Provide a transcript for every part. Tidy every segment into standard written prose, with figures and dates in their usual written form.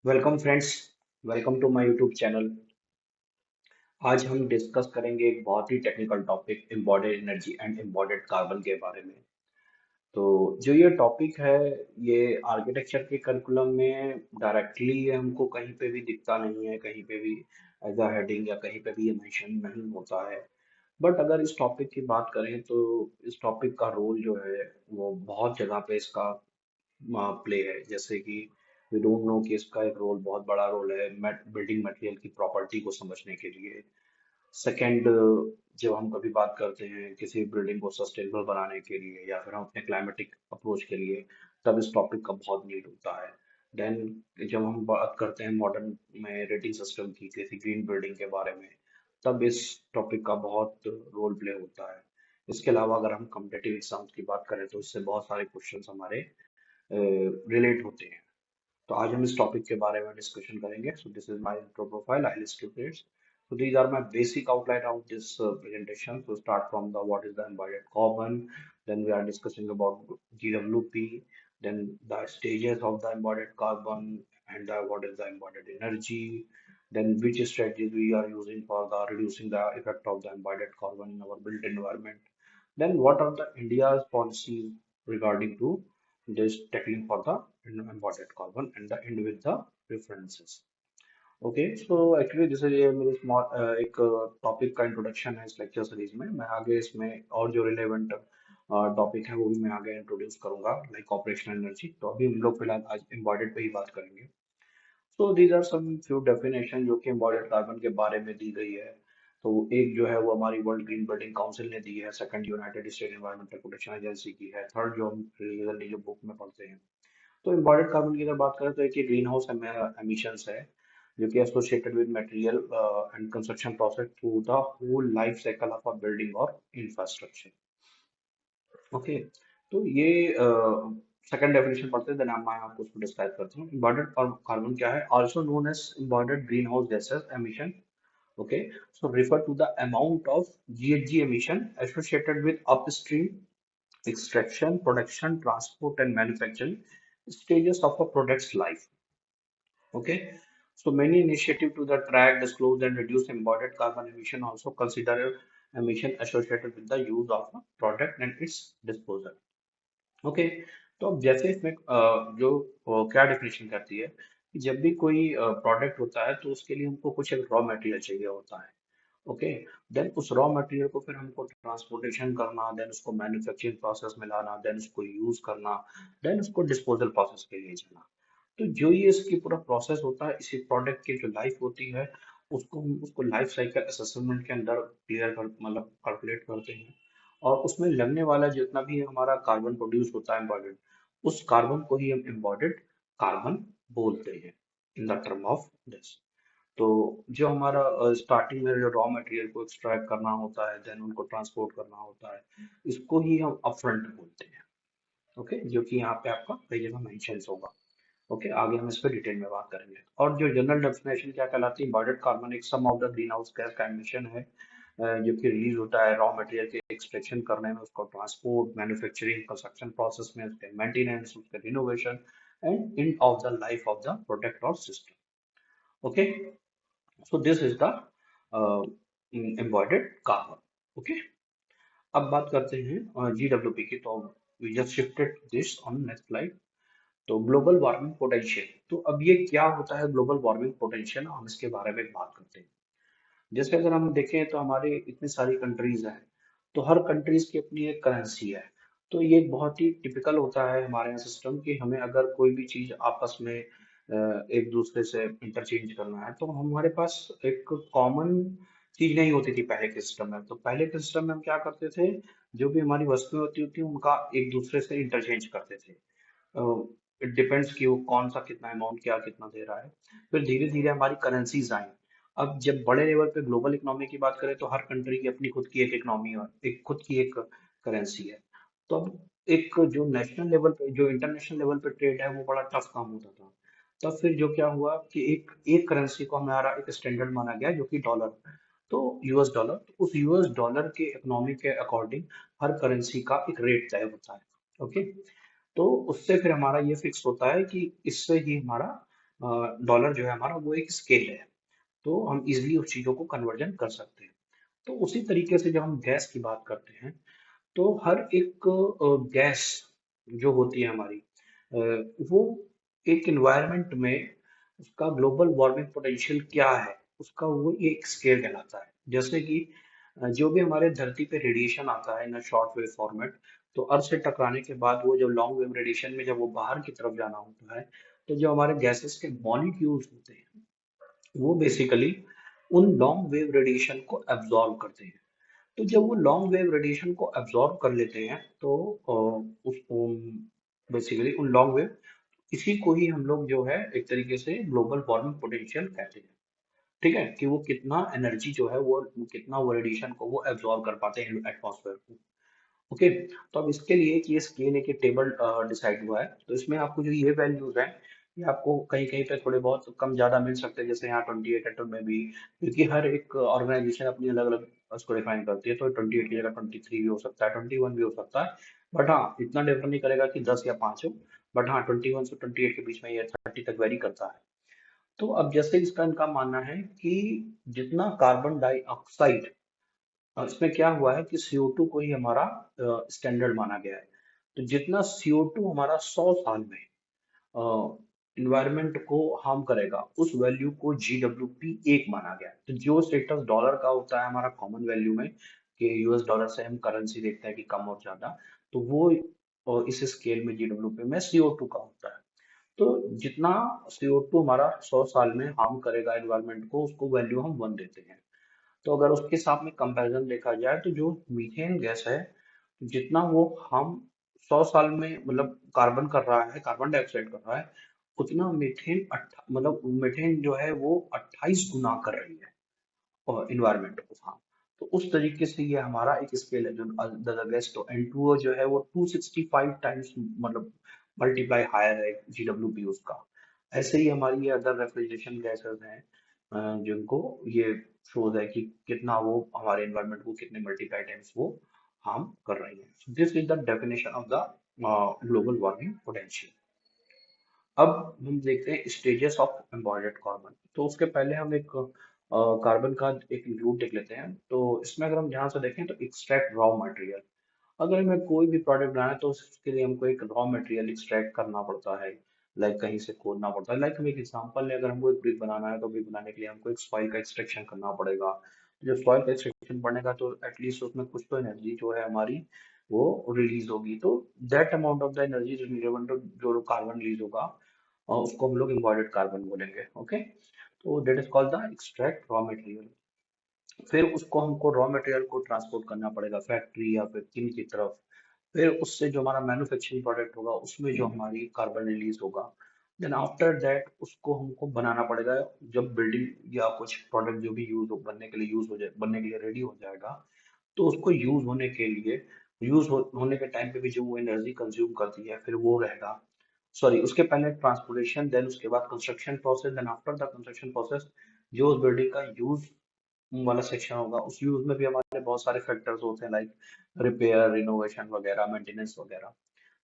Welcome friends. Welcome to my YouTube channel. आज हम discuss करेंगे एक बहुत ही technical topic embodied energy and embodied carbon के बारे में। तो जो ये टॉपिक है, ये आर्किटेक्चर के करिकुलम में डायरेक्टली हमको कहीं पे भी दिखता नहीं है, कहीं पे भी एज अ हेडिंग या कहीं पे भी ये मेंशन नहीं होता है। बट अगर इस टॉपिक की बात करें तो इस टॉपिक का रोल जो है वो बहुत जगह पे इसका प्ले है। जैसे कि वी डोंट नो कि इसका एक रोल, बहुत बड़ा रोल है बिल्डिंग मटेरियल की प्रॉपर्टी को समझने के लिए। सेकंड, जब हम कभी बात करते हैं किसी बिल्डिंग को सस्टेनेबल बनाने के लिए या फिर हम अपने क्लाइमेटिक अप्रोच के लिए, तब इस टॉपिक का बहुत नीड होता है। देन जब हम बात करते हैं मॉडर्न में रेटिंग सिस्टम की, किसी ग्रीन बिल्डिंग के बारे में, तब इस टॉपिक का बहुत रोल प्ले होता है। इसके अलावा अगर हम कम्पिटेटिव एग्जाम्स की बात करें तो इससे बहुत सारे क्वेश्चंस हमारे रिलेट होते हैं। तो आज हम इस टॉपिक के बारे में डिस्कशन करेंगे। सो this is my intro profile, I skip it. So these are my basic outline of this presentation. So start from the what is the embodied carbon, then we are discussing about GWP, then the stages of the embodied carbon, and what is the embodied energy, then which strategies we are using for the reducing the effect of the embodied carbon in our built environment, then what are the India's policies regarding to this tackling for the embodied carbon, and the end with the references. Okay, so actually this is ये मेरी small एक topic का introduction है इस lecture series में। मैं आगे इसमें और जो रिलेवेंट टॉपिक है वो भी मैं आगे इंट्रोड्यूस करूंगा, लाइक ऑपरेशनल एनर्जी। तो अभी हम लोग फिलहाल आज एम्बॉडेड पे ही बात करेंगे। So these are some few definition जो कि एम्बॉडेड कार्बन के बारे में दी गई है। तो एक जो है वो हमारी वर्ल्ड ग्रीन बिल्डिंग काउंसिल ने दी है, second United state environmental protection agency की है, थर्ड जो हम रिलीजली जो बुक में पढ़ते हैं। तो एम्बॉडेड कार्बन की अगर बात करें तो एक ये ग्रीन हाउस एमिशंस है जो कि associated with material and construction process through the whole life cycle of a building और इंफ्रास्ट्रक्चर। ओके, तो ये सेकंड डेफिनेशन पढ़ते हैं, देन मैं आपको उसको डिस्क्राइब करता हूँ। एम्बॉडेड कार्बन क्या है? Also known as embodied greenhouse gases emission. Okay, so refer to the amount of GHG emission associated with upstream extraction, production, transport, and manufacturing stages of a product's life. Okay, so many initiatives to the track, disclose, and reduce embodied carbon emission also consider emission associated with the use of a product and its disposal. Okay, तो अब जैसे इसमें क्या definition करती है कि जब भी कोई प्रोडक्ट होता है तो उसके लिए हमको कुछ एक रॉ मटेरियल चाहिए होता है। ओके, देन उस रॉ मटेरियल को फिर हमको ट्रांसपोर्टेशन करना, देन उसको मैन्युफैक्चरिंग प्रोसेस में लाना, देन उसको यूज करना, देन उसको डिस्पोजल प्रोसेस के लिए जाना। तो जो ये इसकी पूरा प्रोसेस होता है, इसी प्रोडक्ट की जो लाइफ होती है उसको हम उसको लाइफ साइकिल असेसमेंट के अंदर क्लियर कर मतलब कैलकुलेट करते हैं। और उसमें लगने वाला जितना भी हमारा कार्बन प्रोड्यूस होता है एम्बॉडेड, उस कार्बन को ही हम एम्बॉडेड कार्बन बोलते हैं in the term of this. तो जो हमारा स्टार्टिंग में जो रॉ मटेरियल को एक्सट्रैक्ट करना होता है, देन उनको ट्रांसपोर्ट करना होता है, इसको ही हम अपफ्रंट बोलते हैं। ओके, जो कि यहाँ पे आपका कई जगह मेंशन होगा। ओके, आगे हम इस पर डिटेल में बात करेंगे। और जो जनरल डेफिनेशन क्या कहलाती है? एम्बॉडेड कार्बन एक sum of the greenhouse gas का एमिशन है, जो कि रिलीज होता है रॉ मटेरियल के एक्सट्रैक्शन करने में, उसको ट्रांसपोर्ट, मैन्युफैक्चरिंग, कंस्ट्रक्शन प्रोसेस में, उसके मेंटेनेंस, उसके renovation and end of the life of the product और system. Okay, so this is the embodied carbon. Okay, अब बात करते हैं जीडब्ल्यूपी की। तो we just shifted this on next slide. तो ग्लोबल वार्मिंग पोटेंशियल, तो अब ये क्या होता है ग्लोबल वार्मिंग पोटेंशियल, हम इसके बारे में बात करते हैं। जैसे अगर हम देखें तो हमारे इतनी सारी कंट्रीज हैं, तो हर कंट्रीज की अपनी एक करेंसी है। तो ये बहुत ही टिपिकल होता है हमारे यहाँ सिस्टम कि हमें अगर कोई भी चीज आपस में एक दूसरे से इंटरचेंज करना है तो हमारे पास एक कॉमन चीज नहीं होती थी पहले के सिस्टम में। तो पहले के सिस्टम में हम क्या करते थे, जो भी हमारी वस्तुएं होती थी उनका एक दूसरे से इंटरचेंज करते थे। इट डिपेंड्स कि वो कौन सा कितना अमाउंट क्या कितना दे रहा है। फिर धीरे धीरे हमारी करेंसीज आई। अब जब बड़े लेवल पे ग्लोबल इकोनॉमी की बात करें तो हर कंट्री की अपनी खुद की एक इकोनॉमी और एक खुद की एक करेंसी है। तो अब एक जो नेशनल लेवल पे जो इंटरनेशनल लेवल पे ट्रेड है वो बड़ा टफ काम होता था। तब फिर जो क्या हुआ कि एक एक करेंसी को हमारा एक स्टैंडर्ड माना गया जो कि डॉलर। तो यूएस डॉलर, तो उस यूएस डॉलर के इकोनॉमी के अकॉर्डिंग हर करेंसी का एक रेट तय होता है। ओके, तो उससे फिर हमारा ये फिक्स होता है कि इससे ही हमारा डॉलर जो है हमारा वो एक स्केल है, तो हम इजिली उस चीज़ों को कन्वर्जन कर सकते हैं। तो उसी तरीके से जब हम गैस की बात करते हैं, तो हर एक गैस जो होती है हमारी, वो एक इन्वायरमेंट में उसका ग्लोबल वार्मिंग पोटेंशियल क्या है, उसका वो एक स्केल कहलाता है। जैसे कि जो भी हमारे धरती पे रेडिएशन आता है ना शॉर्ट वेव फॉर्मेट, तो अर्थ से टकराने के बाद वो जब लॉन्ग वेव रेडिएशन में जब वो बाहर की तरफ जाना होता है, तो जो हमारे गैसेस के मॉलिक्यूल्स होते हैं वो बेसिकली उन लॉन्ग वेव रेडिएशन को एब्जॉर्ब करते हैं। तो जब वो लॉन्ग वेव रेडिएशन को एब्जॉर्ब कर लेते हैं, तो उसको बेसिकली उन लॉन्ग वेव, इसी को ही हम लोग जो है एक तरीके से ग्लोबल वार्मिंग पोटेंशियल कहते हैं। ठीक है, कि वो कितना एनर्जी जो है वो कितना वो रेडिएशन को वो एब्जॉर्ब कर पाते हैं एटमॉस्फेयर को। ओके, तो अब इसके लिए कि ये स्केल एक टेबल डिसाइड हुआ है, तो इसमें आपको जो ये वैल्यूज हैं, ये आपको कहीं कहीं पे थोड़े बहुत कम ज्यादा मिल सकते हैं, जैसे यहाँ 28 एटम में भी, क्योंकि हर एक ऑर्गेनाइजेशन अपनी अलग अलग उसको डिफाइन करती है, तो 28 की जगह 23 भी हो सकता है, 21 भी हो सकता है। बट हाँ, इतना डिफर नहीं करेगा कि 10 या 5 हो। बट हाँ, 21 से 28 के बीच में ये 30 तक वेरी करता है। तो अब जैसे इसका इनका मानना है कि जितना कार्बन डाइऑक्साइड, इसमें क्या हुआ है कि CO2 को ही हमारा स्टैंडर्ड माना गया है। तो जितना CO2 हमारा 100 साल में इन्वायरमेंट को हार्म करेगा, उस वैल्यू को GWP1 माना गया है। तो जो स्टेटस डॉलर का होता है हमारा कॉमन वैल्यू में, कि US डॉलर से हम करेंसी देखते हैं कि कम और ज्यादा, तो वो इस स्केल में GWP में CO2 का होता है। तो जितना CO2 हमारा 100 साल में हार्म करेगा एनवायरनमेंट को, उसको वैल्यू हम 1 देते हैं। तो अगर उसके साथ में कंपैरिजन देखा जाए, तो जो मीथेन गैस है, जितना वो हम 100 साल में मतलब कार्बन कर रहा है, कार्बन डाइऑक्साइड कर रहा है, उतना मीथेन मतलब मीथेन जो है वो 28 गुना कर रही है और इन्वायरमेंट को। हाँ, तो उस तरीके से ये हमारा एक स्केल है जो गैस, तो N2O जो है वो 265 टाइम्स मतलब मल्टीप्लाई हायर है GWP उसका। ऐसे ही हमारी ये अदर रेफ्रिजरेशन गैसेस हैं, जिनको ये शोज है कि कितना वो हमारे एनवायरनमेंट को कितने मल्टीप्लाई टाइम्स वो हार्म कर रही है। This is the definition of the global warming potential. अब हम देखते हैं स्टेजेस ऑफ एम्बॉडेड कार्बन। तो उसके पहले हम एक कार्बन का एक इंक्लूड देख लेते हैं। तो इसमें अगर हम ध्यान से देखें, तो एक्सट्रैक्ट रॉ मटेरियल। अगर हमें कोई भी प्रोडक्ट बनाना है, तो उसके लिए हमको एक रॉ मटेरियल एक्सट्रैक्ट करना पड़ता है, लाइक कहीं से खोदना पड़ता है। लाइक हम एक एग्जांपल लें, अगर हमको एक ब्रिक बनाना है, तो ब्रिक बनाने के लिए हमको एक सॉइल का एक्सट्रैक्शन करना पड़ेगा। जब सॉइल का एक्सट्रैक्शन पड़ेगा, तो एटलीस्ट उसमें कुछ तो एनर्जी जो है हमारी वो रिलीज होगी। तो that amount of the energy जो कार्बन रिलीज होगा, और उसको हम लोग इम्बॉडेड कार्बन बोलेंगे। ओके, तो that is called the extract raw material. फिर उसको हमको रॉ मटेरियल को ट्रांसपोर्ट करना पड़ेगा फैक्ट्री या फिर किन की तरफ। फिर उससे जो हमारा मैन्युफैक्चरिंग प्रोडक्ट होगा, उसमें जो हमारी कार्बन रिलीज होगा, देन आफ्टर दैट उसको हमको बनाना पड़ेगा। जब बिल्डिंग या कुछ प्रोडक्ट जो भी यूज हो बनने के लिए यूज हो जाए, बनने के लिए रेडी हो जाएगा, तो उसको यूज होने के लिए होने के टाइम पे भी जो वो एनर्जी कंज्यूम करती है, फिर वो रहेगा। सॉरी, उसके पहले ट्रांसपोर्टेशन, देन उसके बाद construction process, then after the construction process जो उस बिल्डिंग का यूज वाला सेक्शन होगा, उस यूज में भी हमारे बहुत सारे फैक्टर्स होते हैं, लाइक रिपेयर, रिनोवेशन वगैरह, मेंटेनेंस वगैरह।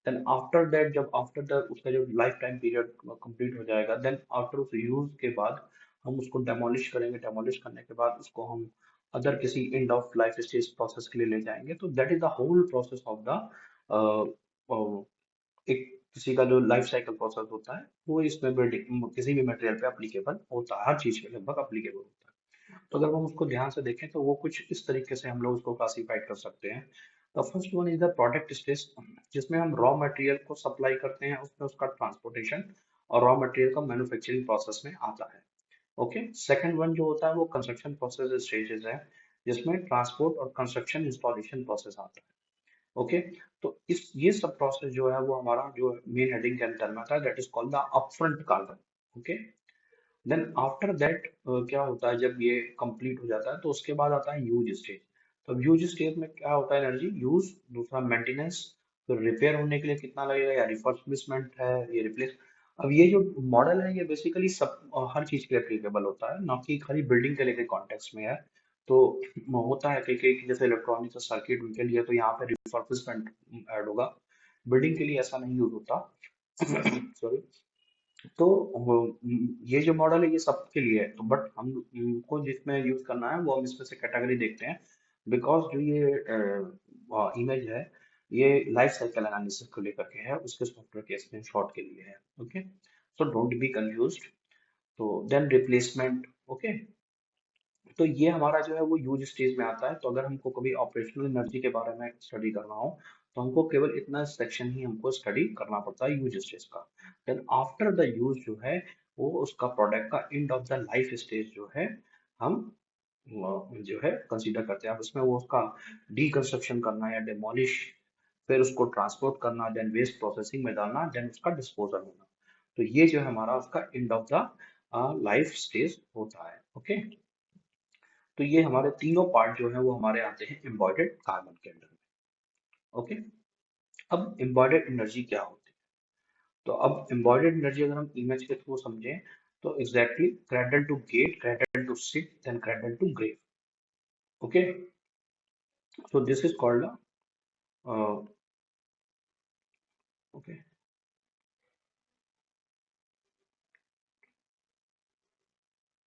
देन आफ्टर दैट, जब आफ्टर द उसका जो लाइफ टाइम पीरियड कंप्लीट हो जाएगा, देन आफ्टर उस यूज के बाद हम उसको डेमोलिश करेंगे। डेमोलिश करने के बाद उसको हम अदर किसी end of life stage process के लिए ले जाएंगे। तो that is the whole process of the एक किसी का जो लाइफ साइकिल प्रोसेस होता है, वो इसमें बिल्डिंग किसी भी मटेरियल पे अप्लीकेबल होता है, हर चीज पे लगभग अप्लीकेबल होता है। तो अगर हम उसको ध्यान से देखें, तो वो कुछ इस तरीके से हम लोग उसको क्लासिफाइड कर सकते हैं। The first one is the product stage, जिसमें हम रॉ मटेरियल को सप्लाई करते हैं, उसमें उसका ट्रांसपोर्टेशन और रॉ मटेरियल का मैन्युफैक्चरिंग प्रोसेस में आता है। ओके, सेकंड वन जो होता है वो कंस्ट्रक्शन प्रोसेस स्टेजेस है, जिसमें ट्रांसपोर्ट और कंस्ट्रक्शन इंस्टॉलेशन प्रोसेस आता है। ओके, तो इस ये सब प्रोसेस जो है वो हमारा जो मेन हेडिंग के अंदर में आता है, that is called the upfront carbon. Okay, then after that क्या होता है, जब ये कंप्लीट हो जाता है, तो उसके बाद आता है यूज स्टेज। तो यूज स्टेज में क्या होता है, एनर्जी यूज, दूसरा मेंटेनेंस, फिर रिपेयर होने के लिए कितना लगेगा, या रिफर्बिशमेंट है, ये रिप्लेस। अब ये जो मॉडल है, ये बेसिकली सब हर चीज के लिए एप्लीकेबल होता है, ना कि खाली बिल्डिंग के लिए कॉन्टेक्स्ट में है। तो होता है कि जैसे इलेक्ट्रॉनिक्स और सर्किट उनके लिए तो यहाँ पे रिफर्बिशमेंट ऐड होगा, बिल्डिंग के लिए ऐसा नहीं यूज होता। सॉरी। तो ये जो मॉडल है ये सबके लिए है, तो बट हमको जिसमें यूज करना है वो हम इसमें से कैटेगरी देखते हैं। बिकॉज जो ये इमेज है ये लाइफ साइकिल एनालिसिस को लेकर के है, उसके सॉफ्टवेयर के स्क्रीनशॉट के लिए है। Okay, so don't be confused. तो देन रिप्लेसमेंट। ओके, तो ये हमारा जो है वो यूज स्टेज में आता है। तो अगर हमको कभी ऑपरेशनल एनर्जी के बारे में स्टडी करना हो तो हमको केवल इतना सेक्शन ही हमको स्टडी करना पड़ता है यूज स्टेज का। देन आफ्टर द यूज जो है वो उसका प्रोडक्ट का and of the life stage जो है हम जो है कंसीडर करते हैं। अब उसमें वो उसका डीकंस्ट्रक्शन करना या डिमोलिश, फिर उसको ट्रांसपोर्ट करना, देन वेस्ट प्रोसेसिंग में डालना, देन उसका डिस्पोजल होना। तो ये जो है हमारा उसका and of the life stage होता है। ओके, तो ये हमारे तीनों पार्ट जो है वो हमारे आते हैं एम्बॉयडर्ड कार्बन के अंडर में। ओके, अब एम्बॉयडर्ड एनर्जी क्या होती है? तो अब एम्बॉयडर्ड एनर्जी अगर हम इमेज के थ्रू समझें तो exactly cradle to gate, cradle to site, then cradle to grave. Okay, so this is called okay.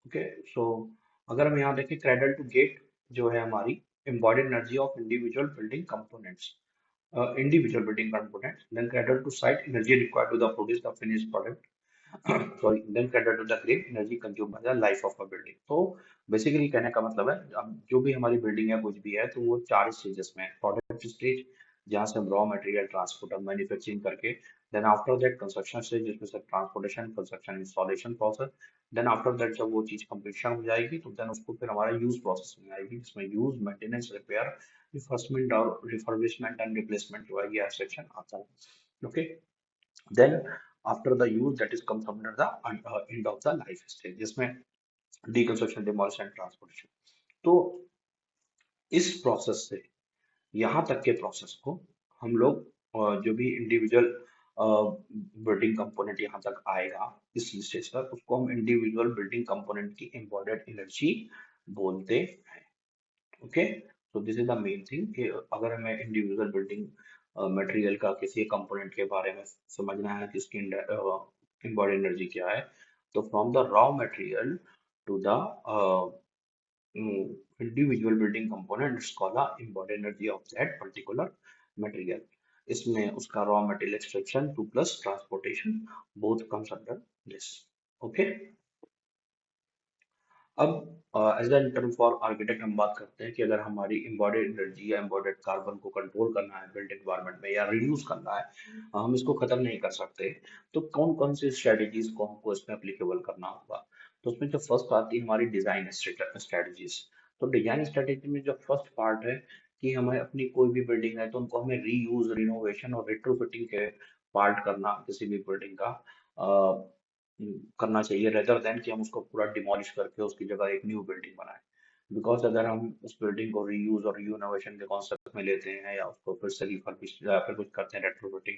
Okay, so अगर हम यहाँ देखें क्रेडल टू गेट जो है हमारी embodied energy of individual building components, individual building components, then cradle to site energy required to the produce the finished product. Sorry, then cater to the grade energy consume by the life of a building. तो basically कहने का मतलब है अब जो भी हमारी building है कुछ भी है तो वो चार स्टेजेस में है। प्रोडक्ट स्टेज जहाँ से हम रॉ मटेरियल ट्रांसपोर्ट और मैन्युफैक्चरिंग करके, then after that construction stage जिसमें से transportation, construction, installation process, then after that जब वो चीज कंप्लीशन हो जाएगी तो देन उसको फिर हमारा यूज प्रोसेस में आएगी जिसमें यूज, मेंटेनेंस, रिपेयर, रिफर्समेंट और रिफर्बिशमेंट एंड रिप्लेसमेंट जो है ये सेक्शन आता है। Okay, then after the use that is comes under the end of the life stage जिसमें deconstruction, demolition and transportation। तो इस प्रोसेस से यहाँ तक के प्रोसेस को हम लोग जो भी इंडिविजुअल बिल्डिंग कंपोनेंट यहाँ तक आएगा इस स्टेज पर उसको हम इंडिविजुअल बिल्डिंग कंपोनेंट की एम्बॉयडर्ड एनर्जी बोलते हैं। ओके, तो this is the main thing कि अगर हमें इंडिविजुअल बिल्डिंग मटेरियल का किसी कंपोनेंट के बारे में समझना है कि इसकी embodied एनर्जी क्या है, तो from the raw material to the individual building component is called the embodied energy of that particular material। इसमें उसका raw material extraction to plus transportation both comes under this. Okay, अब as an term for architect हम बात करते हैं कि अगर हमारी एम्बॉडेड एनर्जी या एम्बॉडेड कार्बन को कंट्रोल करना है बिल्ट एनवायरनमेंट में या रिड्यूस करना है, हम इसको खत्म नहीं कर सकते, तो कौन कौन सी स्ट्रेटेजीज को हमको इसमें एप्लीकेबल करना होगा? तो उसमें जो फर्स्ट आती है हमारी डिजाइन स्ट्रेटेजीज। तो डिजाइन स्ट्रेटेजी में जो फर्स्ट पार्ट है कि हमें अपनी कोई भी बिल्डिंग है तो उनको हमें रीयूज, रिनोवेशन और रिट्रोफिटिंग के पार्ट करना किसी भी बिल्डिंग का करना चाहिए, रेदर देन कि हम उसको पूरा डिमोलिश करके उसकी जगह एक न्यू बिल्डिंग बनाएं। बिकॉज अगर हम उस बिल्डिंग को रीयूज और रीइनोवेशन के कॉन्सेप्ट में लेते हैं या उसको फिर से रिफर्बिश या फिर कुछ करते हैं रेट्रोफिटिंग,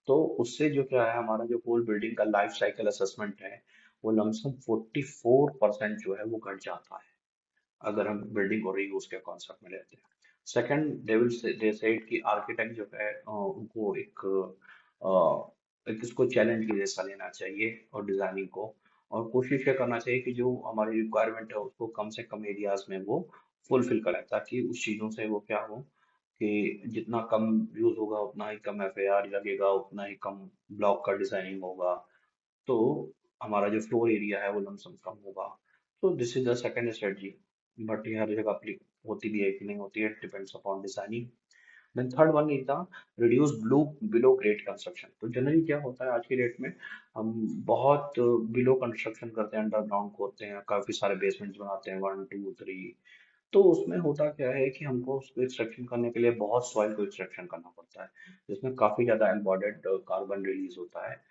तो उससे जो क्या है हमारा जो होल बिल्डिंग का लाइफ साइकिल असेसमेंट है वो लमसम 44% जो है वो घट जाता है अगर हम बिल्डिंग को रीयूज के कॉन्सेप्ट में लेते हैं। सेकंड, दे सेड कि आर्किटेक्ट जो है उनको एक इसको चैलेंज की जैसा लेना चाहिए और डिजाइनिंग को, और कोशिश ये करना चाहिए कि जो हमारी रिक्वायरमेंट है उसको कम से कम एरियाज में वो फुलफिल करें, ताकि उस चीज़ों से वो क्या हो कि जितना कम यूज होगा उतना ही कम एफएआर लगेगा, उतना ही कम ब्लॉक का डिजाइनिंग होगा, तो हमारा जो फ्लोर एरिया है वो लमसम कम होगा। तो this is the second strategy, but ये हर जगह अप्लाई होती भी है कि नहीं होती है, depends upon designing. Then third one is the reduce blue below grade construction. तो जनरली क्या होता है आज की डेट में हम बहुत बिलो कंस्ट्रक्शन करते हैं, अंडरग्राउंड खोदते हैं, काफी सारे बेसमेंट्स बनाते हैं, 1 2 3। तो उसमें होता क्या है कि हमको उसको एक्सट्रैक्शन करने के लिए बहुत सॉइल को एक्सट्रैक्शन करना पड़ता है जिसमें काफी ज्यादा एम्बॉडेड कार्बन रिलीज होता है।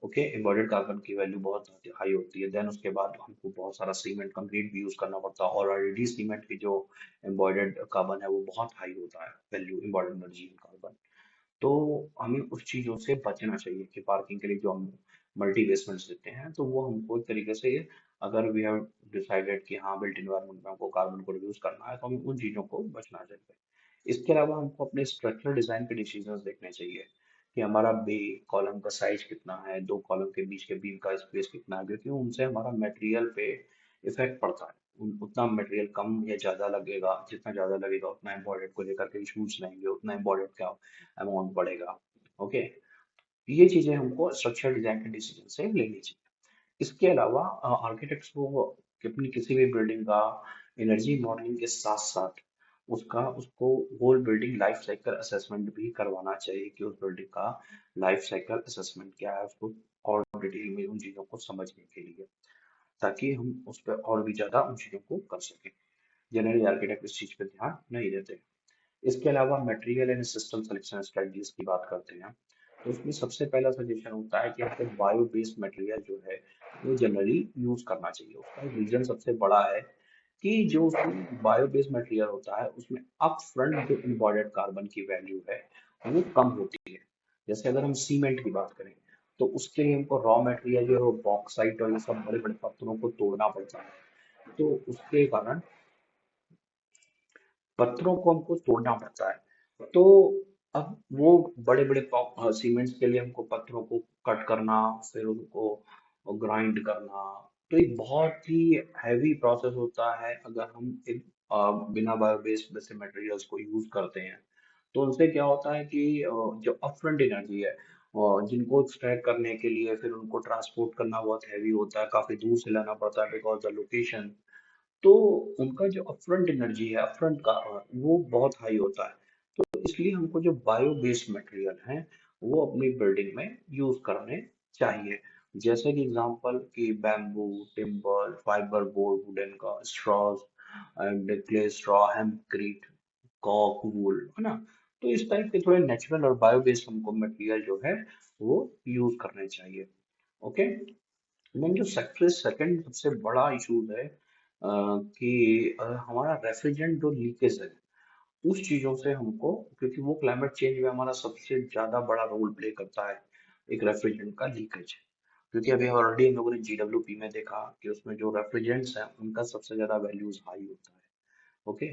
ओके, एम्बॉडेड कार्बन की वैल्यू बहुत हाई होती है। देन उसके बाद हमको बहुत सारा सीमेंट कंक्रीट भी यूज करना पड़ता है, और ऑलरेडी सीमेंट की जो एम्बॉडेड कार्बन है वो बहुत हाई होता है value embodied energy in carbon. तो हमें उस चीजों से बचना चाहिए कि पार्किंग के लिए जो हम मल्टी बेसमेंट्स देते हैं तो वो हमको एक तरीके से, अगर वी हैव डिसाइडेड कि हाँ बिल्ट इन्वायरमेंट में हमको कार्बन को रिड्यूस करना है तो हमें उन चीजों को बचना चाहिए। इसके अलावा हमको अपने स्ट्रक्चरल डिजाइन के डिसीजंस देखने चाहिए कि हमारा बे कॉलम का साइज कितना है, दो कॉलम के बीच के बीम का स्पेस कितना है, क्योंकि उनसे हमारा मटेरियल पे इफेक्ट पड़ता है। उतना मटेरियल कम या ज्यादा लगेगा, जितना ज्यादा लगेगा उतना एम्बॉयडर्ड को लेकर के इशूज रहेंगे, उतना एम्बॉयडर्ड का अमाउंट बढ़ेगा। ओके, ये चीजें हमको स्ट्रक्चर डिजाइन के डिसीजन से लेनी चाहिए। इसके अलावा आर्किटेक्ट्स को अपनी किसी भी बिल्डिंग का एनर्जी मॉडलिंग के साथ साथ उसको whole building life cycle assessment भी करवाना चाहिए कि उस बिल्डिंग का लाइफ साइकिल असेसमेंट क्या है, उसको और डिटेल में उन चीजों को समझने के लिए, ताकि हम उस पर और भी ज्यादा उन चीजों को कर सकें। जनरली आर्किटेक्ट इस चीज पे ध्यान नहीं देते। इसके अलावा material and system selection strategies की बात करते हैं, तो उसमें सबसे पहला सजेशन होता है कि आपको बायो बेस्ड मटेरियल जो है वो जनरली यूज करना चाहिए। उसका रीजन सबसे बड़ा है कि जो उसमें बायो बेस्ड मटेरियल होता है उसमें अप फ्रंट जो इम्बॉडेड कार्बन की वैल्यू है वो कम होती है। जैसे अगर हम सीमेंट की बात करें तो उसके लिए हमको रॉ मटेरियल जो है वो बॉक्साइट और ये सब बड़े बड़े पत्थरों को तोड़ना पड़ता है, तो उसके कारण पत्थरों को हमको तोड़ना पड़ता है। तो अब वो बड़े बड़े सीमेंट्स के लिए हमको पत्थरों को कट करना, फिर उनको ग्राइंड करना, तो एक बहुत ही हैवी प्रोसेस होता है। अगर हम एक बिना बायो बेस्ड वैसे मटेरियल्स को यूज करते हैं तो उनसे क्या होता है कि जो अपफ्रंट एनर्जी है जिनको एक्सट्रैक्ट करने के लिए फिर उनको ट्रांसपोर्ट करना बहुत हैवी होता है, काफी दूर से लाना पड़ता है बिकॉज द लोकेशन। तो उनका जो अपफ्रंट एनर्जी है अपफ्रंट का वो बहुत हाई होता है। तो इसलिए हमको जो बायो बेस्ड मटेरियल है वो अपनी बिल्डिंग में यूज करने चाहिए। जैसे कि एग्जांपल कि bamboo, timber, fibre board, wooden का straws and clay straw, hempcrete, कॉक वूल, है ना। तो इस टाइप के थोड़े नेचुरल और बायो बेस्ड हमको मटेरियल जो है वो यूज करने चाहिए। ओके, देन जो सेकंड सबसे बड़ा इशू है कि हमारा रेफ्रिजरेंट जो लीकेज है उस चीजों से हमको, क्योंकि वो क्लाइमेट चेंज में हमारा सबसे ज्यादा बड़ा रोल प्ले करता है एक रेफ्रिजरेंट का लीकेज। क्योंकि अभी ऑलरेडी हम लोगों ने जीडब्ल्यूपी में देखा कि उसमें जो रेफ्रिजरेंट्स हैं उनका सबसे ज्यादा वैल्यूज हाई होता है। ओके,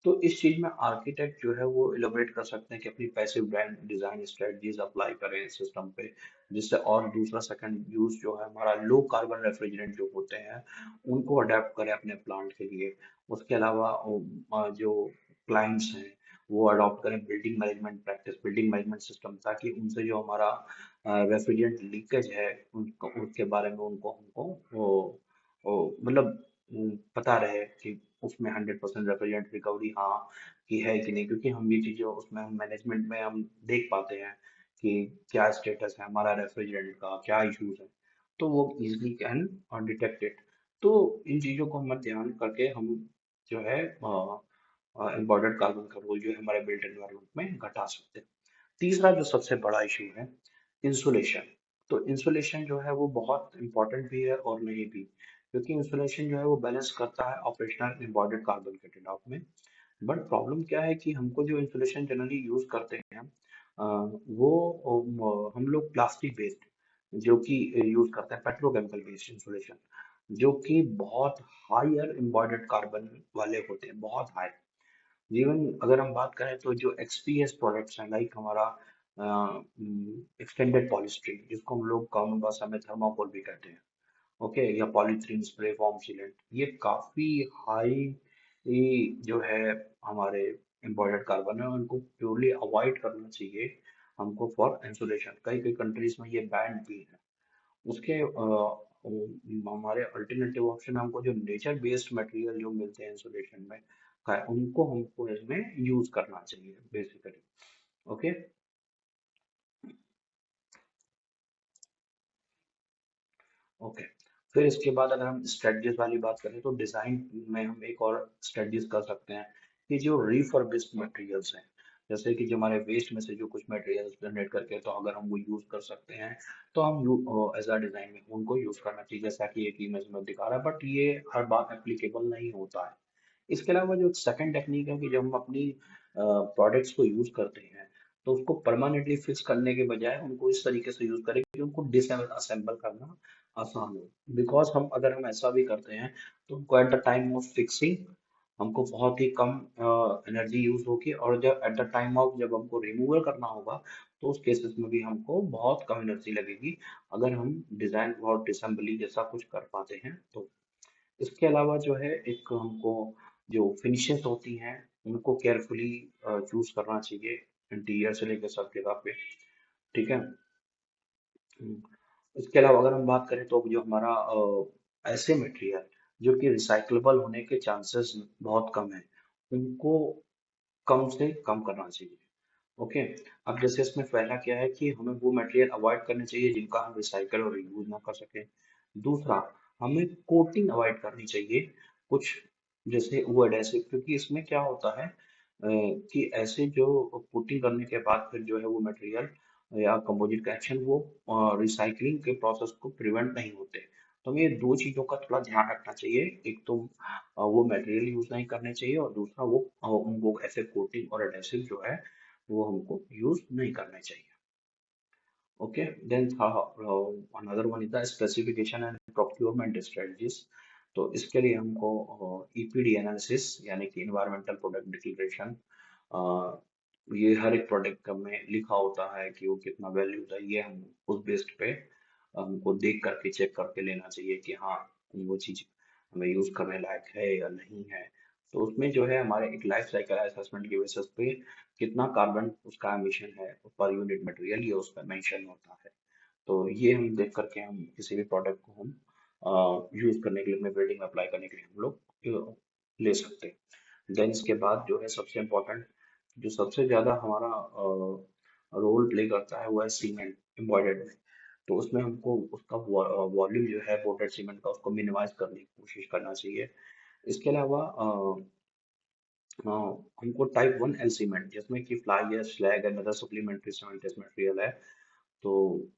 तो इस चीज में आर्किटेक्ट जो है वो इलोबरेट कर सकते हैं कि अपनी passive brand design strategies apply करें सिस्टम पे, जिससे और दूसरा सेकंड यूज जो है हमारा लो कार्बन रेफ्रिजरेंट जो होते हैं उनको अडेप्ट करें अपने प्लांट के लिए। उसके अलावा जो क्लाइंट्स हैं वो अडॉप्ट करें building management practice, building management system, ताकि उनसे जो हमारा रेफ्रिजरेंट लीकेज है उनको उसके बारे में उनको हमको मतलब पता रहे कि उसमें 100% रेफ्रिजरेंट रिकवरी हाँ की है कि नहीं, क्योंकि हम ये चीज़ें उसमें हम मैनेजमेंट में हम देख पाते हैं कि क्या स्टेटस है हमारा रेफ्रिजरेंट का, क्या इश्यूज है, तो वो इजिली कैन डिटेक्ट इट। तो इन चीज़ों को हम ध्यान करके हम जो है इम्पोर्टेड कार्बन का रोल जो है हमारे बिल्ट एनवायरनमेंट में घटा सकते हैं। तीसरा जो सबसे बड़ा इशू है इंसुलेशन। तो इंसुलेशन जो है वो बहुत इंपॉर्टेंट भी है और नहीं भी, क्योंकि इंसुलेशन जो है वो बैलेंस करता है ऑपरेशनल इम्बॉडेड कार्बन के ट्रेड ऑफ में। बट प्रॉब्लम क्या है कि हमको जो इंसुलेशन जनरली यूज करते हैं वो हम लोग प्लास्टिक बेस्ड जो कि यूज करते हैं, पेट्रोकेमिकल बेस्ड इंसुलेशन, जो कि बहुत हायर इम्बॉडेड कार्बन वाले होते हैं, बहुत हाई। इवन अगर हम बात करें तो जो एक्सपीएस प्रोडक्ट्स हैं लाइक हमारा एक्सटेंडेड पॉलीस्ट्रीन जिसको हम लोग कॉमन भाषा में थर्माकोल भी कहते हैं, ओके, या पॉलीथीन स्प्रे फॉर्म सीलेंट, ये काफी हाई जो है हमारे इम्पोर्टेड कार्बन है, उनको प्योरली अवॉइड करना चाहिए हमको फॉर इंसुलेशन। कई कई कंट्रीज में ये बैंड भी है। उसके हमारे अल्टरनेटिव ऑप्शन हमको जो नेचर बेस्ड मटेरियल जो मिलते हैं इंसुलेशन में उनको हमको इसमें यूज करना चाहिए बेसिकली। ओके, ओके, फिर इसके बाद अगर हम स्ट्रेटजीज वाली बात करें तो डिजाइन में हम एक और स्ट्रेटजीज कर सकते हैं कि जो रिफर्बिश्ड मटेरियल्स हैं, जैसे कि जो हमारे वेस्ट में से जो कुछ मटेरियल्स जनरेट करके तो अगर हम वो यूज कर सकते हैं तो हम एज अ डिजाइन में उनको यूज करना चाहिए, जैसा कि एक इमेज में दिखा रहा है, बट ये हर बार एप्लीकेबल नहीं होता है। इसके अलावा जो सेकंड टेक्निक है कि जब हम अपनी प्रोडक्ट्स को यूज करते हैं तो उसको परमानेंटली फिक्स करने के बजाय उनको इस तरीके से यूज करें कि उनको डिसअसेंबल करना आसान हो। बिकॉज हम ऐसा भी करते हैं तो हमको at the time of fixing हमको बहुत ही कम एनर्जी यूज होगी, और जब एट द टाइम ऑफ जब हमको रिमूवल करना होगा तो उस केसेस में भी हमको बहुत कम एनर्जी लगेगी अगर हम डिजाइन और डिसम्बली जैसा कुछ कर पाते हैं तो। इसके अलावा जो है एक हमको जो फिनिशेस होती हैं उनको केयरफुली चूज करना चाहिए इंटीरियर से लेकर सब जगह पे। ठीक है। हम्म, इसके अलावा अगर हम बात करें तो जो हमारा ऐसे मटेरियल जो कि रिसाइकलेबल होने के चांसेस बहुत कम है उनको कम से कम करना चाहिए। ओके। अब जैसे इसमें पहला क्या है कि हमें वो मटेरियल अवॉइड करने चाहिए जिनका हम रिसाइकल और यूज ना कर सकें। दूसरा, हमें कोटिंग अवॉइड करनी चाहिए कुछ, जैसे वो एडेसिव, क्योंकि इसमें क्या होता है कि ऐसे जो कोटिंग करने के बाद फिर जो है वो मटेरियल या कंपोजिट का एक्शन वो रिसाइकलिंग के प्रोसेस को प्रिवेंट नहीं होते। तो हमें ये दो चीजों का थोड़ा ध्यान रखना चाहिए। एक तो वो मटेरियल यूज नहीं करने चाहिए और दूसरा वो उनको ऐसे कोटिंग और एडेसिव जो है वो हमको यूज नहीं करने चाहिए। Okay. Then another one is the specification and procurement strategies. तो इसके लिए हमको ईपीडी एनालिसिस यानी कि इन्वायरमेंटल प्रोडक्ट डिक्लेरेशन, ये हर एक प्रोडक्ट में लिखा होता है कि वो कितना वैल्यू है, ये हम उस बेस्ड पे हमको देख करके चेक करके लेना चाहिए कि हाँ वो चीज हमें यूज करने लायक है या नहीं है। तो उसमें जो है हमारे एक लाइफ साइकिल असेसमेंट की बेसिस पे कितना कार्बन उसका एमिशन है पर यूनिट मटेरियल ये उस पर मेंशन होता है। तो ये हम देख करके हम किसी भी प्रोडक्ट को हम यूज करने के लिए अपने बिल्डिंग में अप्लाई करने के लिए हम लोग ले सकते हैं। देन इसके बाद जो है सबसे इम्पोर्टेंट, जो सबसे ज्यादा हमारा रोल प्ले करता है वो है सीमेंट एम्बॉयडर्ड में। तो उसमें हमको उसका वॉल्यूम जो है बोर्डेड सीमेंट का उसको मिनिमाइज करने की कोशिश करना चाहिए। इसके अलावा हमको टाइप 1 एल सीमेंट जिसमें कि fly ash slag and other supplementary cementitious material है, तो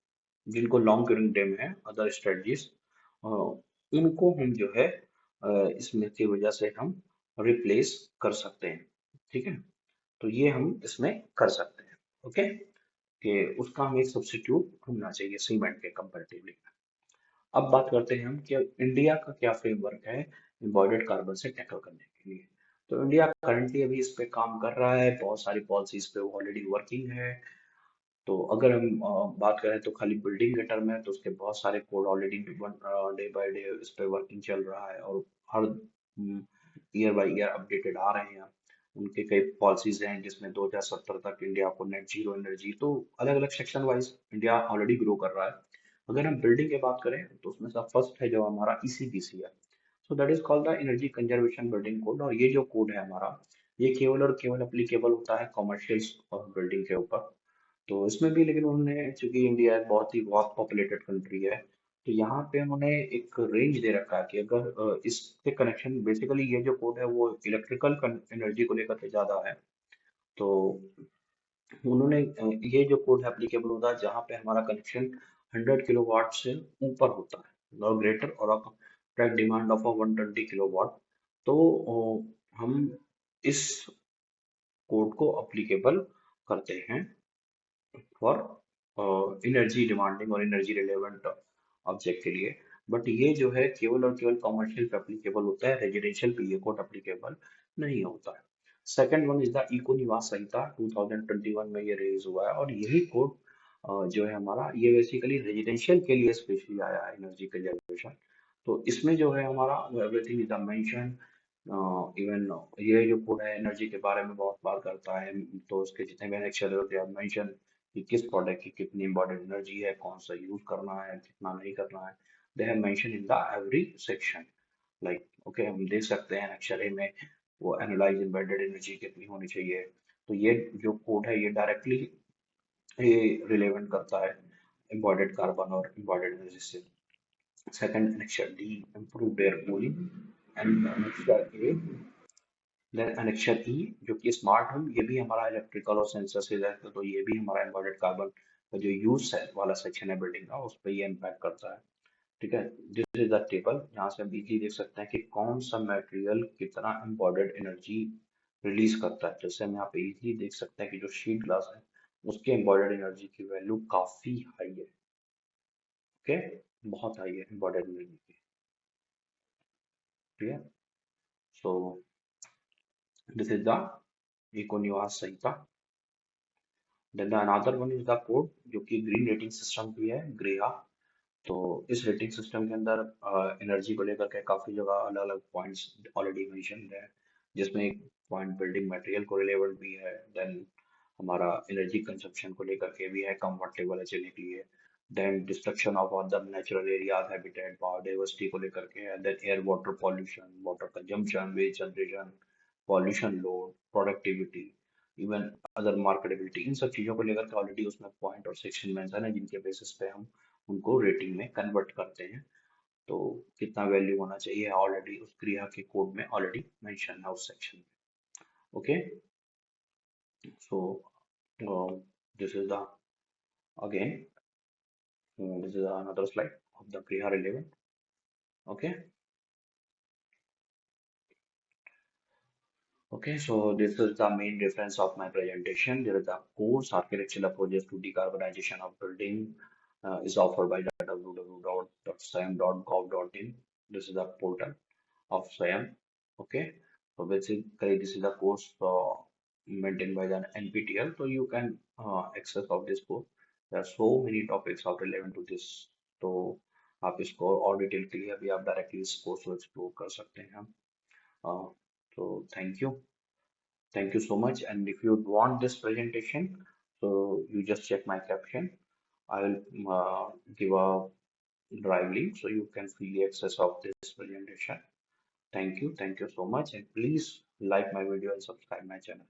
जिनको लॉन्ग क्यूरिंग डेम है अदर स्ट्रेटजीज, उनको हम जो है इसमें की वजह से हम रिप्लेस कर सकते हैं। ठीक है। तो ये हम इसमें कर सकते हैं। ओके। कि उसका हमें एक सब्स्टिट्यूट ढूंढना चाहिए सीमेंट के कंपैरेटिवली। अब बात करते हैं हम कि इंडिया का क्या फ्रेमवर्क है एम्बॉयडर्ड कार्बन से टैकल करने के लिए। तो इंडिया करंटली अभी इस पे काम कर रहा है, बहुत सारी पॉलिसीज पे वो ऑलरेडी वर्किंग है। तो अगर हम बात करें तो खाली बिल्डिंग के टर्म है तो उसके बहुत सारे code already day by day इस पे वर्किंग चल रहा है और हर ईयर बाय ईयर अपडेटेड आ रहे हैं। उनके कई पॉलिसीज हैं जिसमें 2070 तक इंडिया को नेट जीरो एनर्जी, तो अलग अलग section wise India already grow कर रहा है। अगर हम बिल्डिंग की बात करें तो उसमें से फर्स्ट है जो हमारा ईसीबीसी है। So that is called the energy conservation building code. और ये जो कोड है हमारा, ये केवल और केवल अप्लीकेबल होता है कमर्शियल बिल्डिंग के ऊपर। तो इसमें भी लेकिन उन्होंने, चूंकि इंडिया एक बहुत ही बहुत पॉपुलेटेड कंट्री है, तो यहाँ पे उन्होंने एक रेंज दे रखा है कि अगर इसके कनेक्शन, बेसिकली ये जो कोड है वो इलेक्ट्रिकल एनर्जी को लेकर के ज्यादा है। तो उन्होंने ये जो कोड है एप्लीकेबल होता है जहाँ पे हमारा कनेक्शन 100 किलोवाट से ऊपर होता है और ग्रेटर और ट्रैक डिमांड ऑफ 120 किलोवाट। तो हम इस कोड को अप्लीकेबल करते हैं फॉर एनर्जी डिमांडिंग और एनर्जी रिलेवेंट ऑब्जेक्ट के लिए। बट ये जो है केवल और केवल कमर्शियल पे अप्लीकेबल होता है, रेजिडेंशियल पे ये कोड अप्लीकेबल नहीं होता है। Second one is the eco Niwas Samhita, 2021 में ये रिलीज हुआ है और यही कोड जो है हमारा, ये बेसिकली रेजिडेंशियल के लिए स्पेशली आया है एनर्जी कंजर्वेशन। तो इसमें जो है हमारा एवरीथिंग इज मेंशन। इवन ये जो कोड है एनर्जी के बारे में बहुत बात करता है, तो उसके जितने भी अक्षर होते हैं मेंशन कि किस प्रोडक्ट की कितनी इम्पोर्टेंट एनर्जी है, कौन सा यूज करना है, कितना नहीं करना है। They have mention in the every section. Like okay, हम देख सकते हैं अक्षर ए में वो एनालाइज एम्बेडेड एनर्जी कितनी होनी चाहिए। तो ये जो कोड है ये डायरेक्टली ये रिलेवेंट करता है एम्बॉडेड कार्बन और एम्बॉडेड एनर्जी से। सेकंड अक्षर D, improve air cooling. And अक्षर ए, देन एनेक्शन ई जो कि स्मार्ट होम, ये भी हमारा इलेक्ट्रिकल और सेंसर से रहता है, तो ये भी हमारा एम्बेडेड कार्बन का जो यूज है वाला सेक्शन है बिल्डिंग का उस पर ये इम्पैक्ट करता है। ठीक है। दिस इज द टेबल जहाँ से हम इजीली देख सकते हैं कि कौन सा मटेरियल कितना एम्बेडेड एनर्जी रिलीज करता है। जैसे हम यहाँ पे इजीली देख सकते हैं कि जो शीट ग्लास है उसके एम्बेडेड एनर्जी की वैल्यू काफी हाई है। ओके। बहुत हाई है एम्बेडेड एनर्जी की। ठीक है। So this is the Eco Niwas Samhita. Then another one is the code जो कि ग्रीन रेटिंग सिस्टम भी है, ग्रेहा। तो इस रेटिंग सिस्टम के अंदर एनर्जी को लेकर के काफी जगह अलग अलग पॉइंट्स ऑलरेडी मेंशन है, जिसमें एक पॉइंट बिल्डिंग मटेरियल को रिलेवेंट भी है। देन हमारा एनर्जी कंजप्शन को लेकर के भी है, कंफर्ट लेवल है चलने के लिए। Then destruction of other natural areas, habitat, biodiversity को लेकर के है। Then air water pollution, water consumption, waste generation, pollution load, productivity, even other marketability, इन सब चीजों को लेकर के ऑलरेडी उसमें पॉइंट और सेक्शन मेंशन है, जिनके बेसिस पे हम उनको रेटिंग में कन्वर्ट करते हैं। तो कितना वैल्यू होना चाहिए ऑलरेडी उस क्रिया के कोड में ऑलरेडी मेंशन है उस सेक्शन में। Okay, so this is the again this is another slide of the kriya relevant. Okay, okay, so this is the main reference of my presentation. There is a course architectural approaches to decarbonization of building is offered by the www.siam.gov.in. This is the portal of SIAM. Okay, so basically this is the course maintained by the NPTEL. So you can access of this course. There are so many topics are relevant to this. तो आप इसको और detail के लिए अभी आप directly इस course को एक्सप्लोर कर सकते हैं। तो thank you so much. And if you want this presentation, so you just check my caption. I will give a drive link so you can freely access of this presentation. Thank you so much, and please like my video and subscribe my channel.